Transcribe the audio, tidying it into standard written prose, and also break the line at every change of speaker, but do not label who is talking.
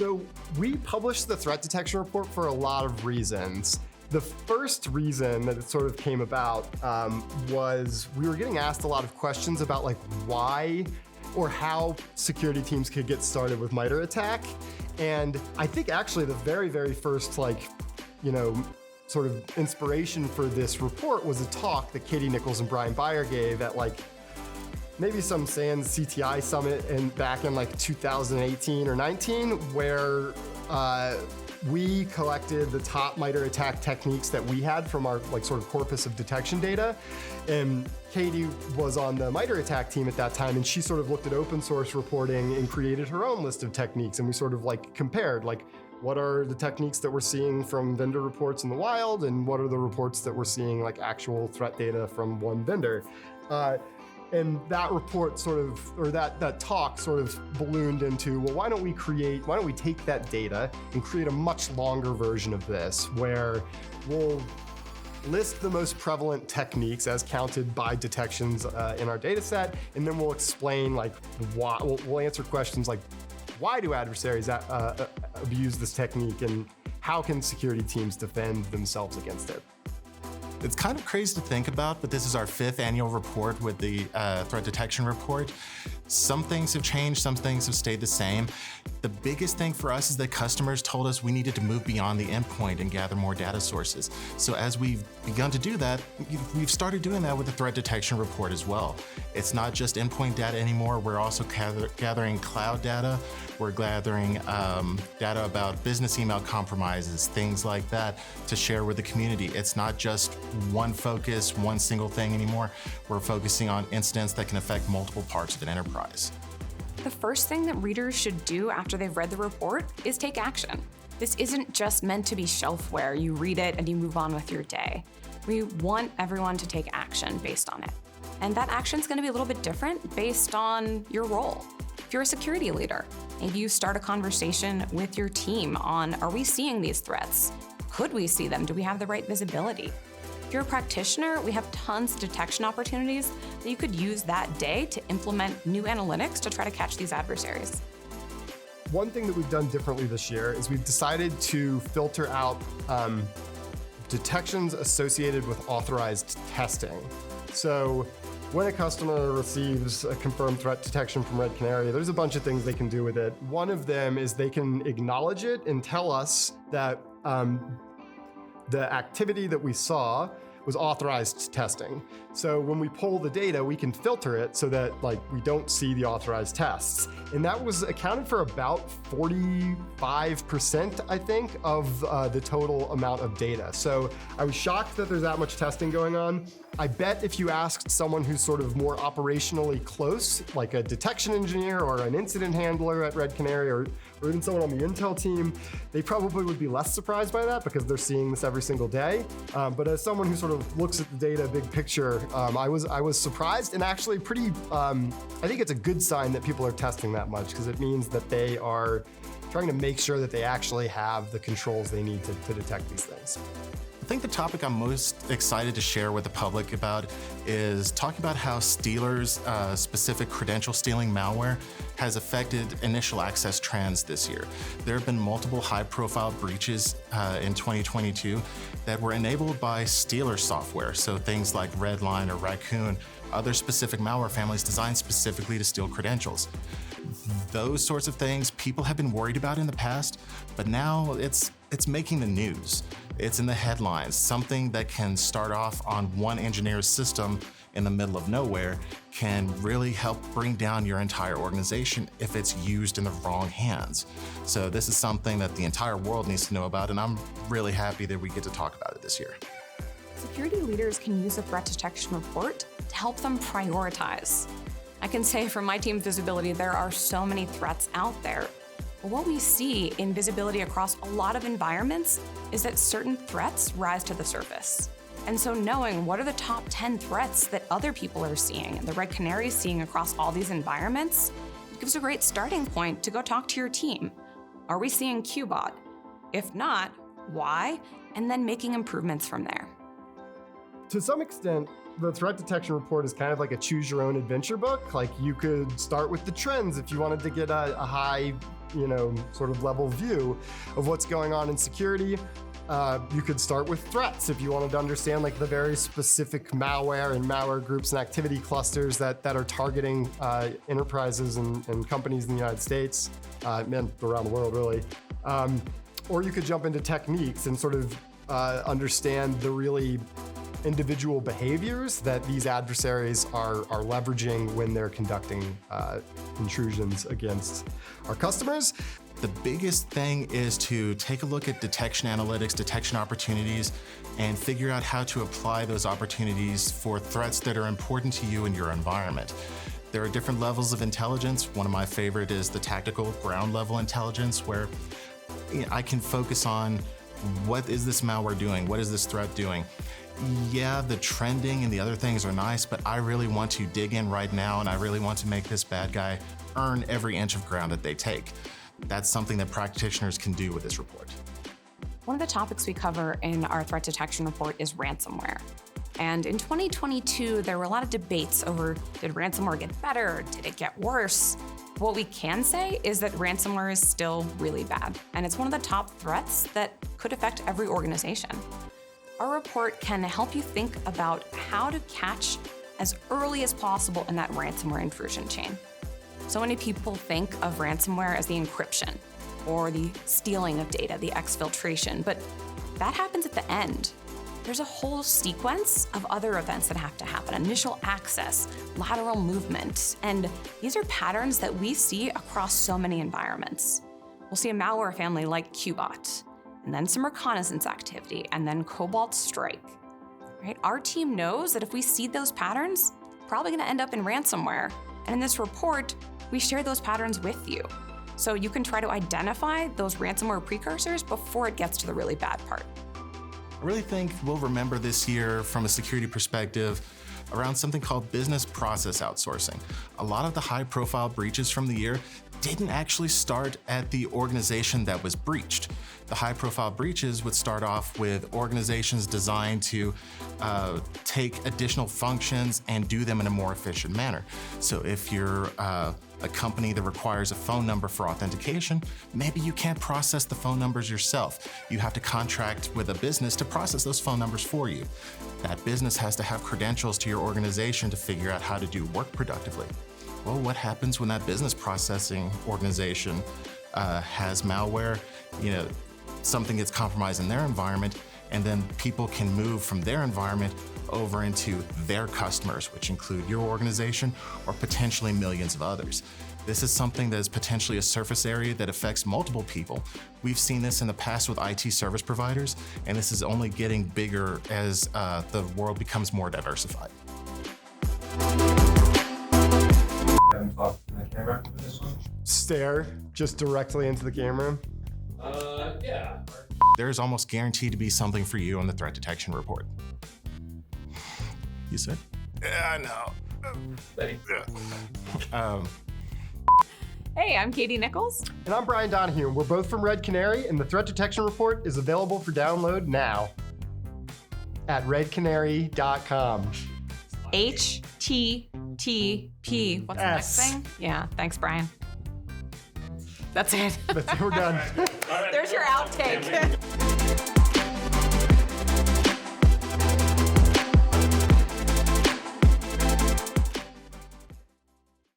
So we published the threat detection report for a lot of reasons. The first reason that it sort of came about was we were getting asked a lot of questions about like why or how security teams could get started with MITRE ATT&CK. And I think actually the very, very first sort of inspiration for this report was a talk that Katie Nichols and Brian Beyer gave at like maybe some SANS CTI summit back in like 2018 or 19, where we collected the top MITRE ATT&CK techniques that we had from our like sort of corpus of detection data. And Katie was on the MITRE ATT&CK team at that time, and she sort of looked at open source reporting and created her own list of techniques. And we sort of like compared like, what are the techniques that we're seeing from vendor reports in the wild, and what are the reports that we're seeing like actual threat data from one vendor? And that report sort of, or that talk sort of ballooned into, well, why don't we take that data and create a much longer version of this where we'll list the most prevalent techniques as counted by detections in our data set, and then we'll explain like why, we'll answer questions like, why do adversaries abuse this technique, and how can security teams defend themselves against it?
It's kind of crazy to think about, but this is our 5th annual report with the threat detection report. Some things have changed, some things have stayed the same. The biggest thing for us is that customers told us we needed to move beyond the endpoint and gather more data sources. So as we've begun to do that, we've started doing that with the threat detection report as well. It's not just endpoint data anymore. We're also gathering cloud data. We're gathering data about business email compromises, things like that, to share with the community. It's not just one focus, one single thing anymore. We're focusing on incidents that can affect multiple parts of an enterprise.
The first thing that readers should do after they've read the report is take action. This isn't just meant to be shelfware. You read it and you move on with your day. We want everyone to take action based on it. And that action's gonna be a little bit different based on your role. If you're a security leader, maybe you start a conversation with your team on, are we seeing these threats? Could we see them? Do we have the right visibility? If you're a practitioner, we have tons of detection opportunities that you could use that day to implement new analytics to try to catch these adversaries.
One thing that we've done differently this year is we've decided to filter out detections associated with authorized testing. So when a customer receives a confirmed threat detection from Red Canary, there's a bunch of things they can do with it. One of them is they can acknowledge it and tell us that the activity that we saw was authorized testing. So when we pull the data, we can filter it so that like we don't see the authorized tests. And that was accounted for about 45%, I think, of the total amount of data. So I was shocked that there's that much testing going on. I bet if you asked someone who's sort of more operationally close, like a detection engineer or an incident handler at Red Canary, or even someone on the Intel team, they probably would be less surprised by that because they're seeing this every single day. But as someone who sort of looks at the data big picture, I was surprised and actually pretty, I think it's a good sign that people are testing that much, because it means that they are trying to make sure that they actually have the controls they need to detect these things.
I think the topic I'm most excited to share with the public about is talking about how stealers' specific credential stealing malware has affected initial access trends this year. There have been multiple high-profile breaches in 2022 that were enabled by stealer software, so things like Redline or Raccoon, other specific malware families designed specifically to steal credentials. Those sorts of things people have been worried about in the past, but now it's making the news. It's in the headlines. Something that can start off on one engineer's system in the middle of nowhere can really help bring down your entire organization if it's used in the wrong hands. So this is something that the entire world needs to know about, and I'm really happy that we get to talk about it this year.
Security leaders can use a threat detection report to help them prioritize. I can say from my team's visibility, there are so many threats out there. But what we see in visibility across a lot of environments is that certain threats rise to the surface. And so knowing what are the top 10 threats that other people are seeing, and the Red Canary is seeing across all these environments, it gives a great starting point to go talk to your team. Are we seeing Qbot? If not, why? And then making improvements from there.
To some extent, the threat detection report is kind of like a choose your own adventure book. Like you could start with the trends if you wanted to get a high, sort of level view of what's going on in security. You could start with threats if you wanted to understand like the very specific malware and malware groups and activity clusters that are targeting enterprises and companies in the United States, and around the world really. Or you could jump into techniques and sort of understand the really individual behaviors that these adversaries are leveraging when they're conducting intrusions against our customers.
The biggest thing is to take a look at detection analytics, detection opportunities, and figure out how to apply those opportunities for threats that are important to you in your environment. There are different levels of intelligence. One of my favorite is the tactical ground level intelligence, where I can focus on what is this malware doing? What is this threat doing? Yeah, the trending and the other things are nice, but I really want to dig in right now, and I really want to make this bad guy earn every inch of ground that they take. That's something that practitioners can do with this report.
One of the topics we cover in our threat detection report is ransomware. And in 2022, there were a lot of debates over, did ransomware get better? Did it get worse? What we can say is that ransomware is still really bad, and it's one of the top threats that could affect every organization. Our report can help you think about how to catch as early as possible in that ransomware intrusion chain. So many people think of ransomware as the encryption or the stealing of data, the exfiltration, but that happens at the end. There's a whole sequence of other events that have to happen: initial access, lateral movement, and these are patterns that we see across so many environments. We'll see a malware family like Qbot, and then some reconnaissance activity, and then Cobalt Strike. Right? Our team knows that if we see those patterns, probably gonna end up in ransomware. And in this report, we share those patterns with you, so you can try to identify those ransomware precursors before it gets to the really bad part.
I really think we'll remember this year from a security perspective around something called business process outsourcing. A lot of the high-profile breaches from the year didn't actually start at the organization that was breached. The high-profile breaches would start off with organizations designed to take additional functions and do them in a more efficient manner. So if you're a company that requires a phone number for authentication, maybe you can't process the phone numbers yourself. You have to contract with a business to process those phone numbers for you. That business has to have credentials to your organization to figure out how to do work productively. Well, what happens when that business processing organization has malware, something gets compromised in their environment, and then people can move from their environment over into their customers, which include your organization or potentially millions of others. This is something that is potentially a surface area that affects multiple people. We've seen this in the past with IT service providers, and this is only getting bigger as the world becomes more diversified.
Haven't talked to the camera for this one?
Stare just directly into the camera.
Yeah.
There's almost guaranteed to be something for you on the threat detection report. You said? Yeah, I know.
Ready?
Yeah.
Hey, I'm Katie Nichols.
And I'm Brian Donohue, and we're both from Red Canary, and the threat detection report is available for download now at redcanary.com.
HTTP. What's the next
S.
thing? Yeah, thanks, Brian. That's it.
We're done.
There's your outtake.